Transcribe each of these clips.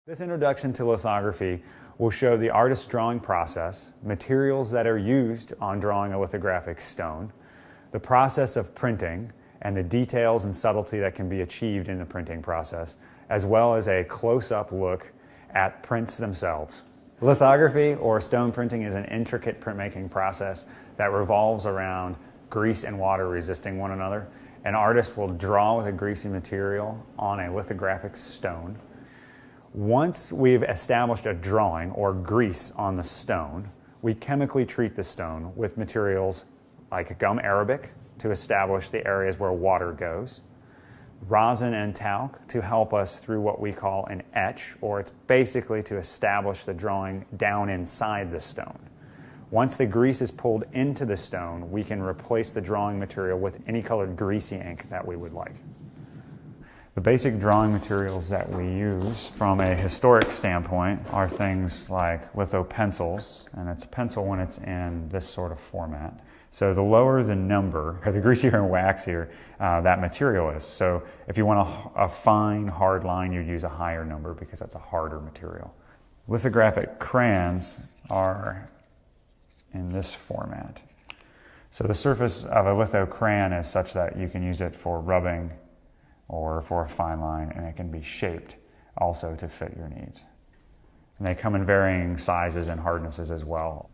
This introduction to lithography will show the artist's drawing process, materials that are used on drawing a lithographic stone, the process of printing, and the details and subtlety that can be achieved in the printing process, as well as a close-up look at prints themselves. Lithography, or stone printing, is an intricate printmaking process that revolves around grease and water resisting one another. An artist will draw with a greasy material on a lithographic stone. Once we've established a drawing or grease on the stone, we chemically treat the stone with materials like gum arabic to establish the areas where water goes, rosin and talc to help us through what we call an etch, or it's basically to establish the drawing down inside the stone. Once the grease is pulled into the stone, we can replace the drawing material with any colored greasy ink that we would like. The basic drawing materials that we use from a historic standpoint are things like litho pencils, and it's a pencil when it's in this sort of format. So the lower the number, or the greasier and waxier that material is. So if you want a fine, hard line, you'd use a higher number because that's a harder material. Lithographic crayons are in this format. So the surface of a litho crayon is such that you can use it for rubbing or for a fine line, and it can be shaped also to fit your needs. And they come in varying sizes and hardnesses as well.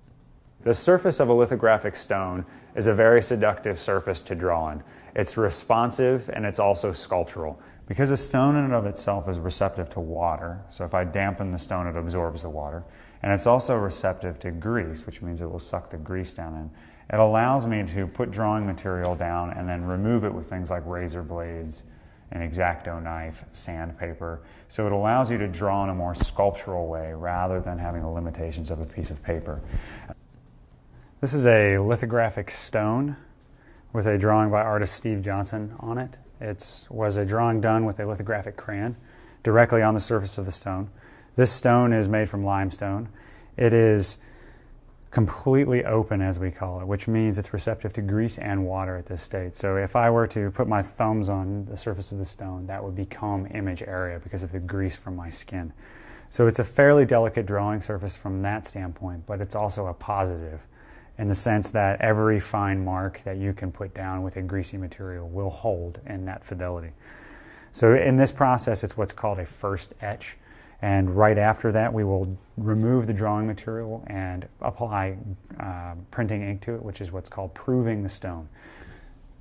The surface of a lithographic stone is a very seductive surface to draw on. It's responsive and it's also sculptural. Because a stone in and of itself is receptive to water, so if I dampen the stone, it absorbs the water, and it's also receptive to grease, which means it will suck the grease down in. It allows me to put drawing material down and then remove it with things like razor blades, an X-Acto knife, sandpaper. So it allows you to draw in a more sculptural way rather than having the limitations of a piece of paper. This is a lithographic stone with a drawing by artist Steve Johnson on it. It was a drawing done with a lithographic crayon directly on the surface of the stone. This stone is made from limestone. It is completely open, as we call it, which means it's receptive to grease and water at this state. So if I were to put my thumbs on the surface of the stone, that would become image area because of the grease from my skin. So it's a fairly delicate drawing surface from that standpoint, but it's also a positive in the sense that every fine mark that you can put down with a greasy material will hold in that fidelity. So in this process, it's what's called a first etch. And right after that, we will remove the drawing material and apply printing ink to it, which is what's called proving the stone.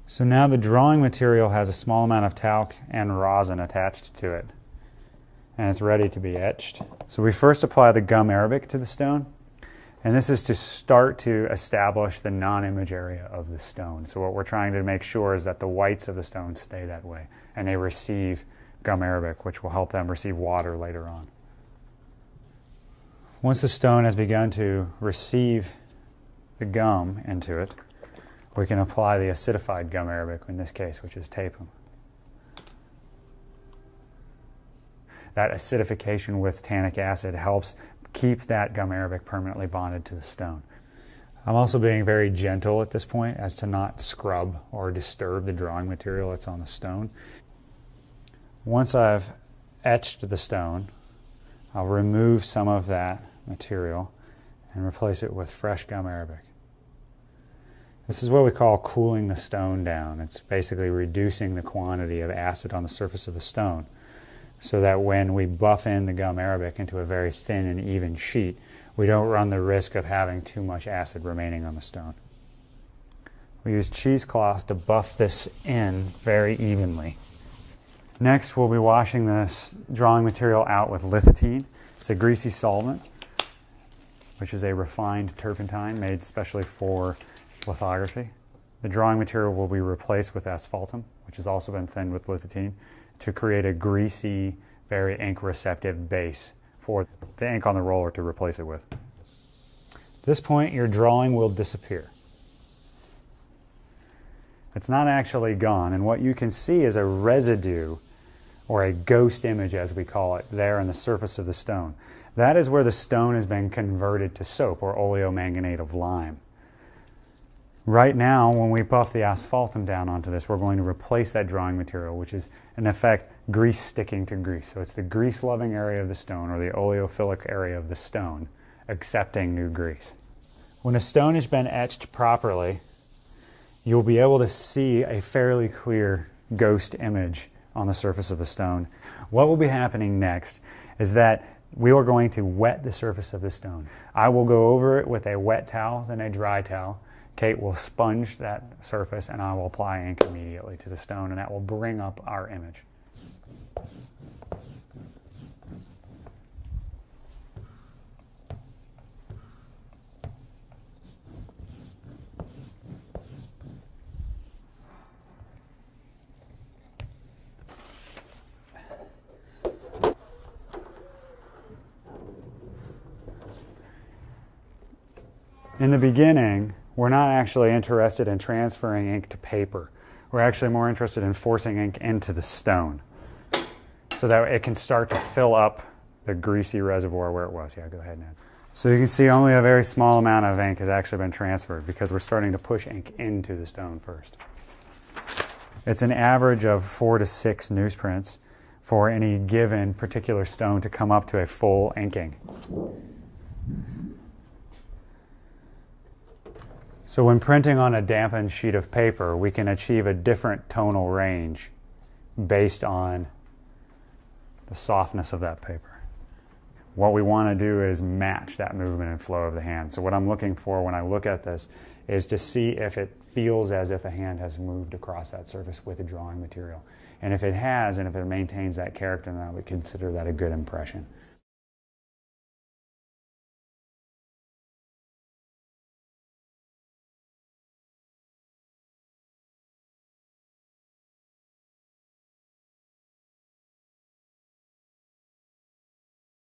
So now the drawing material has a small amount of talc and rosin attached to it, and it's ready to be etched. So we first apply the gum arabic to the stone, and this is to start to establish the non-image area of the stone. So what we're trying to make sure is that the whites of the stone stay that way, and they receive gum arabic, which will help them receive water later on. Once the stone has begun to receive the gum into it, we can apply the acidified gum arabic in this case, which is tapum. That acidification with tannic acid helps keep that gum arabic permanently bonded to the stone. I'm also being very gentle at this point as to not scrub or disturb the drawing material that's on the stone. Once I've etched the stone, I'll remove some of that material and replace it with fresh gum arabic. This is what we call cooling the stone down. It's basically reducing the quantity of acid on the surface of the stone so that when we buff in the gum arabic into a very thin and even sheet, we don't run the risk of having too much acid remaining on the stone. We use cheesecloth to buff this in very evenly. Next, we'll be washing this drawing material out with lithotrene. It's a greasy solvent, which is a refined turpentine made specially for lithography. The drawing material will be replaced with asphaltum, which has also been thinned with lithotrene, to create a greasy, very ink-receptive base for the ink on the roller to replace it with. At this point, your drawing will disappear. It's not actually gone, and what you can see is a residue, or a ghost image as we call it, there on the surface of the stone. That is where the stone has been converted to soap, or oleomanganate of lime. Right now, when we buff the asphaltum down onto this, we're going to replace that drawing material, which is, in effect, grease sticking to grease. So it's the grease-loving area of the stone, or the oleophilic area of the stone, accepting new grease. When a stone has been etched properly, you'll be able to see a fairly clear ghost image on the surface of the stone. What will be happening next is that we are going to wet the surface of the stone. I will go over it with a wet towel, then a dry towel. Kate will sponge that surface, and I will apply ink immediately to the stone, and that will bring up our image. In the beginning, we're not actually interested in transferring ink to paper. We're actually more interested in forcing ink into the stone so that it can start to fill up the greasy reservoir where it was. Yeah, go ahead, Nance. So you can see only a very small amount of ink has actually been transferred because we're starting to push ink into the stone first. It's an average of 4 to 6 newsprints for any given particular stone to come up to a full inking. So when printing on a dampened sheet of paper, we can achieve a different tonal range based on the softness of that paper. What we want to do is match that movement and flow of the hand. So what I'm looking for when I look at this is to see if it feels as if a hand has moved across that surface with the drawing material. And if it has, and if it maintains that character, then I would consider that a good impression.